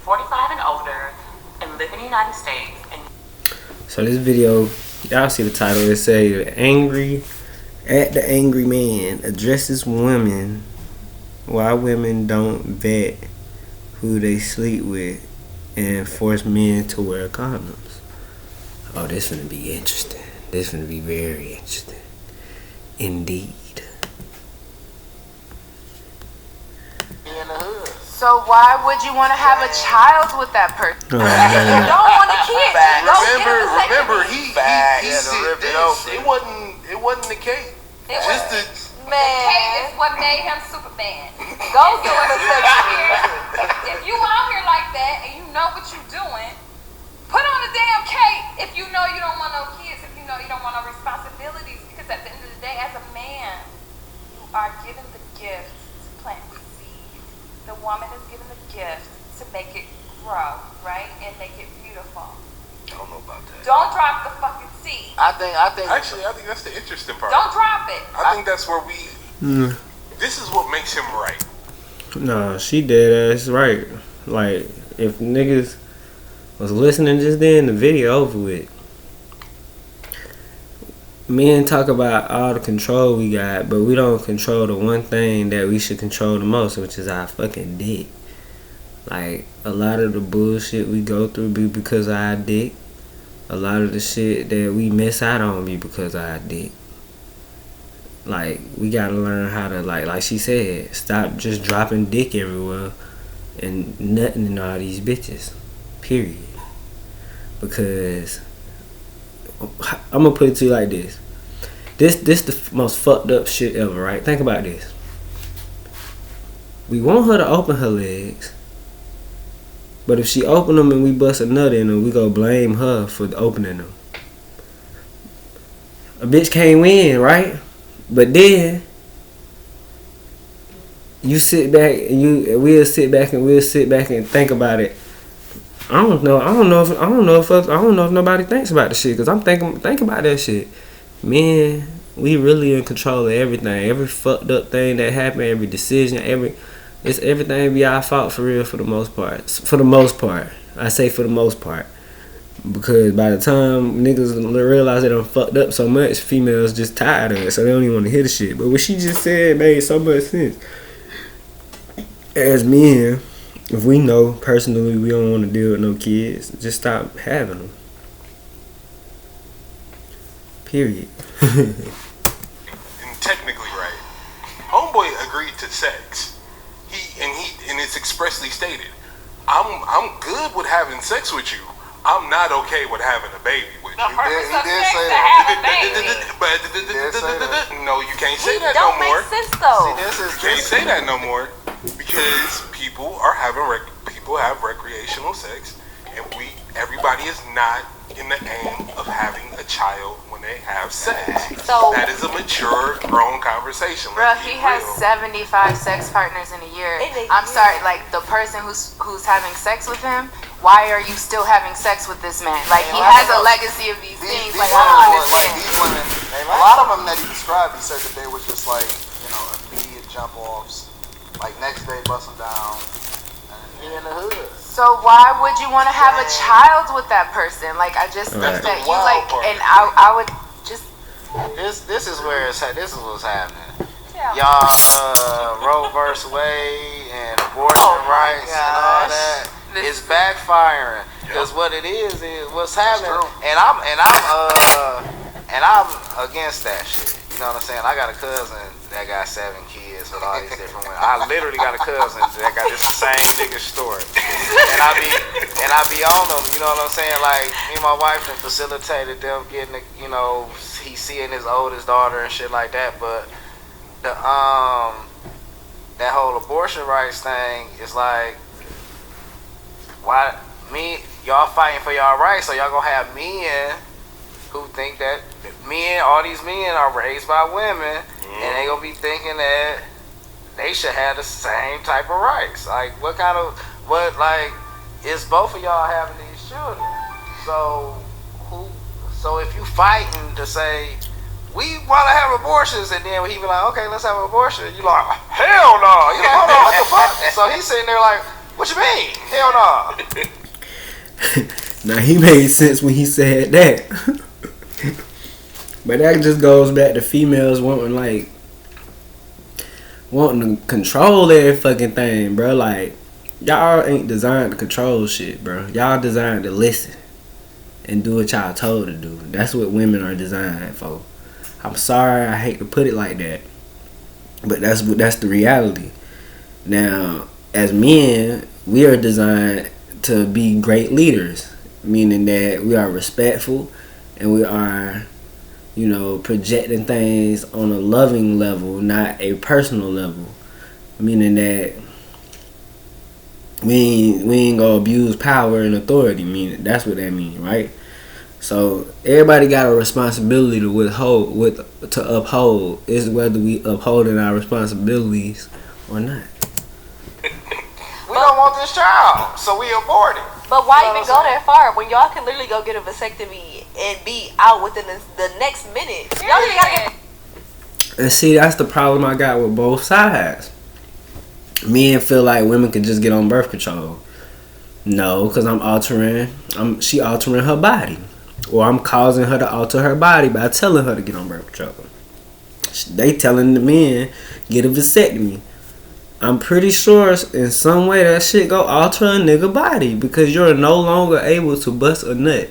45 and older and live in the United States. And so this video, y'all see the title. It say angry at the angry man addresses women why women don't vet who they sleep with and force men to wear condoms. Oh, this gonna be interesting. This gonna be very interesting. Indeed. So why would you want to have a child with that person? Oh, You don't want a kid. Remember, he said this. It wasn't the cake. The cake Man, is what made him Superman. Go do it essentially. If you out here like that and you know what you're doing, put on the damn cape. If you know you don't want no kids, if you know you don't want no responsibilities, because at the end of the day, as a man, you are given the gift to plant the seed. The woman is given the gift to make it grow, right, and make it beautiful. I don't know about that. Don't drop the fucking seed. I think that's the interesting part. Don't drop it. I think that's where this is what makes him right. Nah, she dead ass right. Like, if niggas was listening just then, the video over with. Men talk about all the control we got, but we don't control the one thing that we should control the most, which is our fucking dick. Like, a lot of the bullshit we go through be because of our dick. A lot of the shit that we miss out on be because of our dick. Like, we gotta learn how to, like she said, stop just dropping dick everywhere and nutting in all these bitches. Period. Because I'm gonna put it to you like this. This the most fucked up shit ever, right? Think about this. We want her to open her legs, but if she open them and we bust a nut in them, we go blame her for opening them. A bitch can't win, right? But then you sit back and we'll sit back and think about it. I don't know if nobody thinks about the shit, because I'm thinking about that shit. Man, we really in control of everything. Every fucked up thing that happened, every decision, everything be our fault for real, for the most part. For the most part. I say for the most part. Because by the time niggas realize they done fucked up so much, females just tired of it, so they don't even want to hear the shit. But what she just said made so much sense. As men, if we know personally we don't want to deal with no kids, just stop having them. Period. And technically right. Homeboy agreed to sex. And it's expressly stated. I'm good with having sex with you. I'm not okay with having a baby with you. The purpose of sex say to that. have a baby. No, you can't say that Don't no more. make sense though. You can't say that no more, because people have recreational sex, and everybody is not in the aim of having a child when they have sex. So that is a mature, grown conversation. Bruh, he has 75 sex partners in a year. I'm sorry, like the person who's having sex with him, why are you still having sex with this man? Like, he has a legacy of these things. Like, I don't understand. These women, a lot of them that he described, he said that they was just like, immediate jump offs. Like, next day bust them down. And he in the hood. So why would you want to have a child with that person? Like, I just think that you like, and I would just. This is what's happening. Yeah. Y'all, Roe vs. Wade and abortion rights and all that. It's backfiring, because what it is what's happening, and I'm against that shit. You know what I'm saying? I got a cousin that got 7 kids with all these different women. I literally got a cousin that got this same nigga story, and I be on them. You know what I'm saying? Like, me and my wife have facilitated them getting, he's seeing his oldest daughter and shit like that. But the that whole abortion rights thing is like, why y'all fighting for y'all rights, so y'all gonna have men who think that all these men are raised by women, and they gonna be thinking that they should have the same type of rights. Like, is both of y'all having these children? So if you fighting to say we wanna have abortions, and then he be like, okay, let's have an abortion, you like, hell no, hold on, what the fuck? So he's sitting there like, What you mean? Hell no. Now he made sense when he said that. But that just goes back to females wanting to control every fucking thing, bro. Like, y'all ain't designed to control shit, bro. Y'all designed to listen and do what y'all told to do. That's what women are designed for. I'm sorry, I hate to put it like that, but that's the reality. Now, as men, we are designed to be great leaders, meaning that we are respectful and we are, projecting things on a loving level, not a personal level. Meaning that we ain't gonna abuse power and authority. Meaning that's what that means, right? So everybody got a responsibility to uphold. Is whether we upholding our responsibilities or not. We don't want this child, so we abort it. But why even go that far when y'all can literally go get a vasectomy and be out within the next minute? Y'all just gotta get. And see, that's the problem I got with both sides. Men feel like women can just get on birth control. No, because she altering her body. Or I'm causing her to alter her body by telling her to get on birth control. They telling the men, get a vasectomy. I'm pretty sure in some way that shit go alter a nigga body because you're no longer able to bust a nut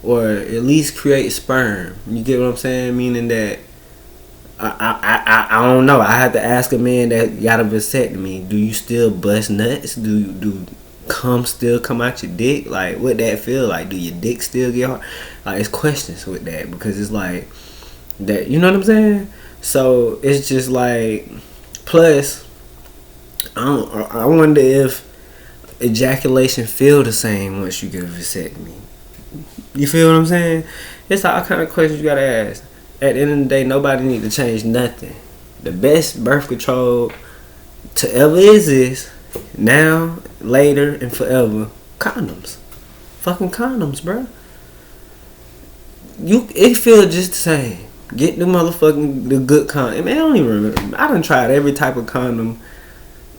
or at least create sperm. You get what I'm saying? Meaning that I don't know. I have to ask a man that got a vasectomy. Do you still bust nuts? Do cum still come out your dick? Like, what that feel like? Do your dick still get hard? Like, it's questions with that because it's like that. You know what I'm saying? So it's just like, plus, I wonder if ejaculation feel the same once you get a vasectomy. You feel what I'm saying? It's all kind of questions you gotta ask. At the end of the day, nobody need to change nothing. The best birth control to ever exist, now, later, and forever, condoms. Fucking condoms, bro. It feel just the same. Get the good condom. Man, I don't even remember. I done tried every type of condom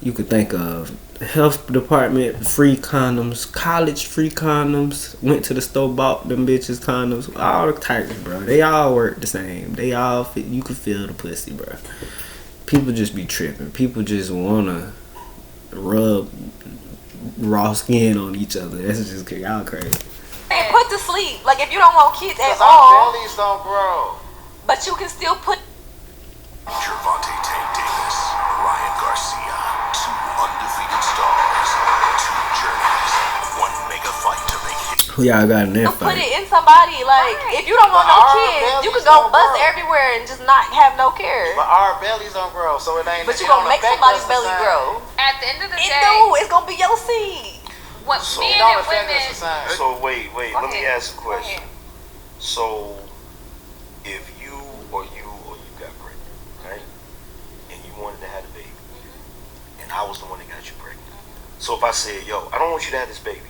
you could think of. Health department free condoms, college free condoms, went to the store, bought them bitches condoms, all the types, bro. They all work the same. They all fit. You can feel the pussy, bro. People just be tripping. People just wanna rub raw skin on each other. That's just y'all crazy. And put to sleep. Like, if you don't want kids at Our all, bellies don't grow. but you can still put. Gervonta Tank Davis, Ryan Garcia, two undefeated stars, two journeys, one mega fight to make history. Who y'all got in that Put fight? it in somebody. Like, if you don't want no But our kids, you bellies can go don't bust grow. everywhere and just not have no care. But our bellies don't grow, so it ain't. But you it don't gonna make affect somebody's us the belly same. grow. At the end of the It day, do. It's gonna be your seed. what So- men It don't and affect women. us the same. So wait, Go let me ahead. ask a Go question. ahead. So, if you got pregnant, right, and you wanted to have a baby, and I was the one that got you pregnant. So if I said, yo, I don't want you to have this baby,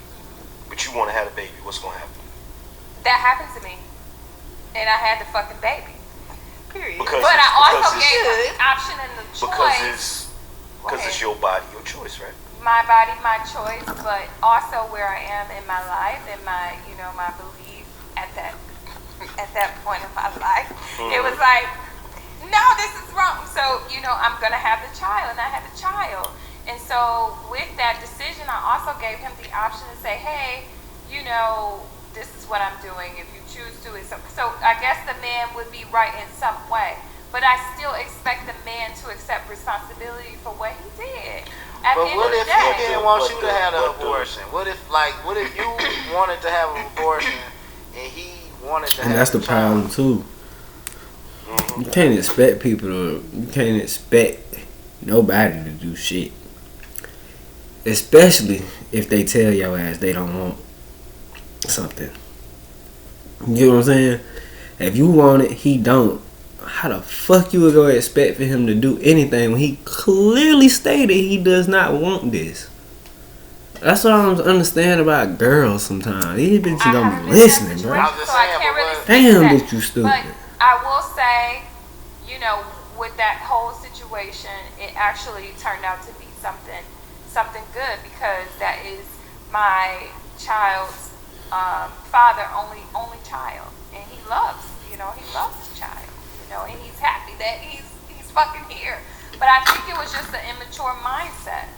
but you want to have a baby, what's gonna happen? That happened to me, and I had the fucking baby. Period. Because But I also it's- gave them the option and the choice. because it's your body, your choice, right? My body, my choice, but also where I am in my life and my, my belief at that point in my life. It was like, no, this is wrong. So, I'm gonna have the child, and I had the child. And so with that decision, I also gave him the option to say, hey, this is what I'm doing. If you choose to, so I guess the man would be right in some way. But I still expect the man to accept responsibility for what he did. At But the end what of if the he day, didn't want you to have an abortion? What if you wanted to have an abortion and he wanted to have And that's the a child? problem too. You can't expect nobody to do shit. Especially if they tell your ass they don't want something. You get what I'm saying? If you want it, he don't. How the fuck you would go expect for him to do anything when he clearly stated he does not want this? That's what I don't understand about girls sometimes. These bitches I don't haven't be been in that listening, bro. I was just so I saying, can't but really what- speak to Damn, that. bitch, you stupid. But I will say, with that whole situation, it actually turned out to be something something good because that is my child's father, only child, and he loves his child, and he's happy that he's fucking here. But I think it was just an immature mindset,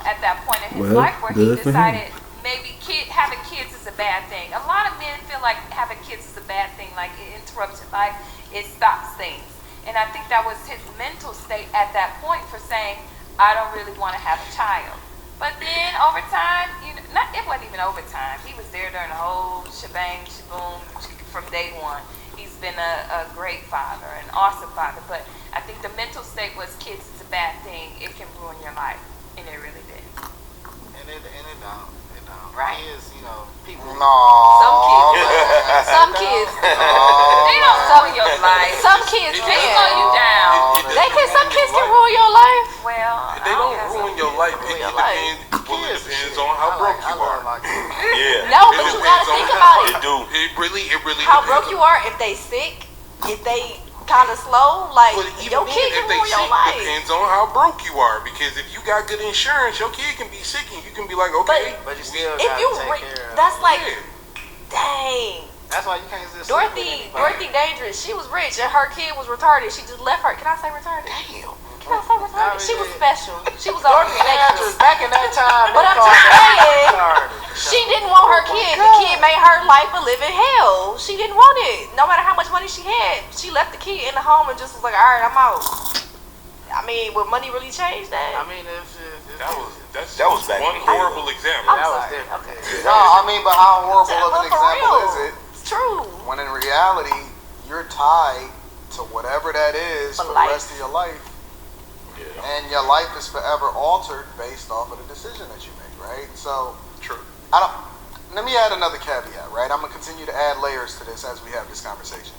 at that point in his life where he decided maybe having kids is a bad thing. A lot of men feel like having kids is a bad thing, like it interrupts your life, it stops things. And I think that was his mental state at that point for saying, I don't really want to have a child. But then over time, it wasn't even over time. He was there during the whole shebang, shaboom, from day one. He's been a great father, an awesome father. But I think the mental state was kids is a bad thing. It can ruin your life. And it really did. And it don't. Right. Kids, people. No. Some kids. They don't ruin your life. Some kids They can. slow you down. Some kids can ruin your life. Well, They don't ruin your life. It depends on how broke you are. Yeah. No, but you gotta think about it. It do. It really How depends. broke you are, if they sick, if they kind of slow, like But even your then, kid if can they ruin your sick, life. depends on how broke you are. Because if you got good insurance, your kid can be sick and you can be like, okay. But you still If gotta you, take care of that's like, Yeah. dang. That's why you can't just Dorothy Dangerous, she was rich and her kid was retarded. She just left her. Can I say retarded? Damn. Can I say retarded? She was special. She was Dorothy on Dangerous back in that time. But I'm just saying, she didn't want her kid. The kid made her life a living hell. She didn't want it. No matter how much money she had, she left the kid in the home and just was like, all right, I'm out. I mean, would money really change that? I mean, That was back one in the day. horrible example. I'm that was sorry. different. Okay. No, I mean, but how horrible of an But for example real, is it it's true. when in reality you're tied to whatever that is For for life. the rest of your life, and your life is forever altered based off of the decision that you make, right? So, True. let me add another caveat, right? I'm gonna continue to add layers to this as we have this conversation.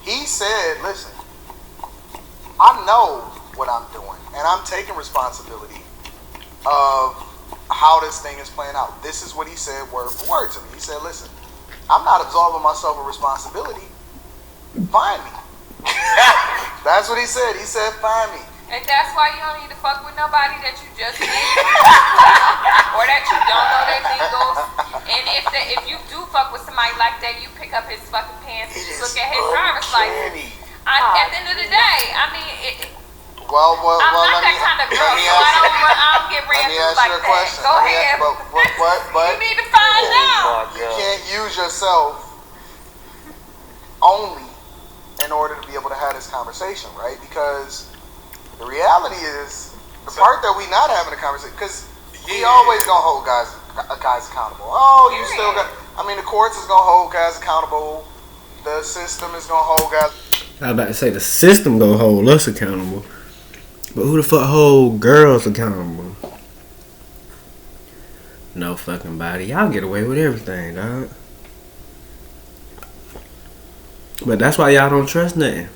He said, "Listen, I know what I'm doing, and I'm taking responsibility of how this thing is playing out." This is what he said word for word to me. He said, "Listen, I'm not absolving myself of responsibility. Find me." That's what he said. He said, "Find me." And that's why you don't need to fuck with nobody that you just met or that you don't know their legals. And if you do fuck with somebody like that, you pick up his fucking pants and you look at his driver's license. At the end of the day, I mean, Well, I'm not let that me, kind of girl, let me so ask you. I don't get Let ran me through ask like you a that. question. Go Let me ahead. but You need to find out. you can't use yourself only in order to be able to have this conversation, right? Because the reality is, the part that we not having a conversation, because we always gonna hold guys accountable. Oh, you still got. I mean, the courts is gonna hold guys accountable. The system is gonna hold guys. I was about to say the system gonna hold us accountable. But who the fuck hold girls accountable? No fucking body. Y'all get away with everything, dog. But that's why y'all don't trust nothing.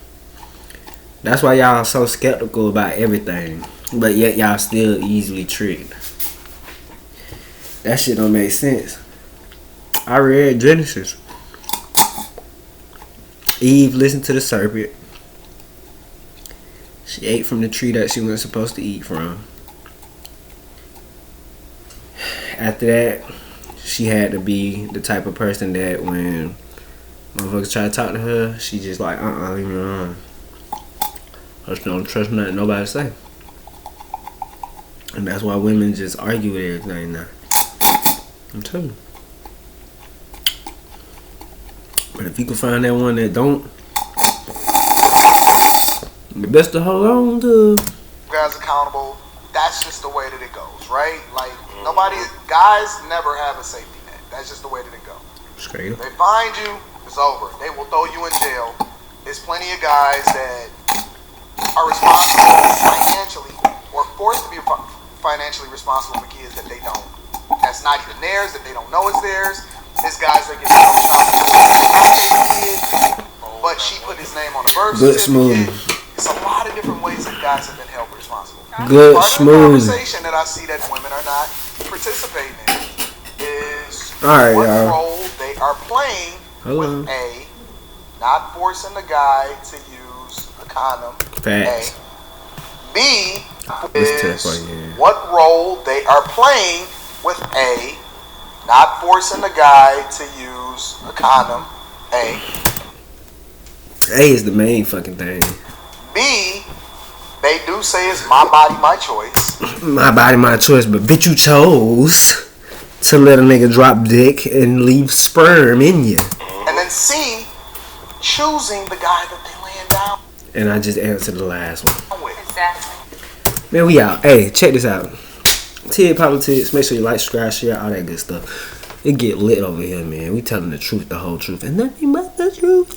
That's why y'all so skeptical about everything. But yet y'all still easily tricked. That shit don't make sense. I read Genesis. Eve listened to the serpent. She ate from the tree that she wasn't supposed to eat from. After that, she had to be the type of person that when motherfuckers try to talk to her, she just like, leave me alone. I just don't trust nothing nobody say. And that's why women just argue with everything now. I'm telling you. But if you can find that one that don't, the best to hold on to. Guys accountable. That's just the way that it goes, right? Like guys never have a safety net. That's just the way that it goes. Straight up. They find you, it's over. They will throw you in jail. There's plenty of guys that are responsible financially or forced to be financially responsible for kids that they don't. That's not even theirs. That they don't know is theirs. There's guys that get held responsible for kid, but she put his name on the birth Good certificate. smooth. It's a lot of different ways that guys have been held responsible. Good Part of the smooth. conversation that I see that women are not participating in is Alright, what y'all. role they are playing Hello. with A, not forcing the guy to use a condom. Facts. A. B, Listen to that part, yeah. what role they are playing with A, not forcing the guy to use a condom, A. A is the main fucking thing. B, they do say it's my body, my choice. My body, my choice, but bitch, you chose to let a nigga drop dick and leave sperm in you. And then C, choosing the guy that they laying down And I just answered the last one. with. Exactly. Man, we out. Hey, check this out. TiggPolitics. Make sure you like, subscribe, share, all that good stuff. It get lit over here, man. We telling the truth, the whole truth, and nothing but the truth.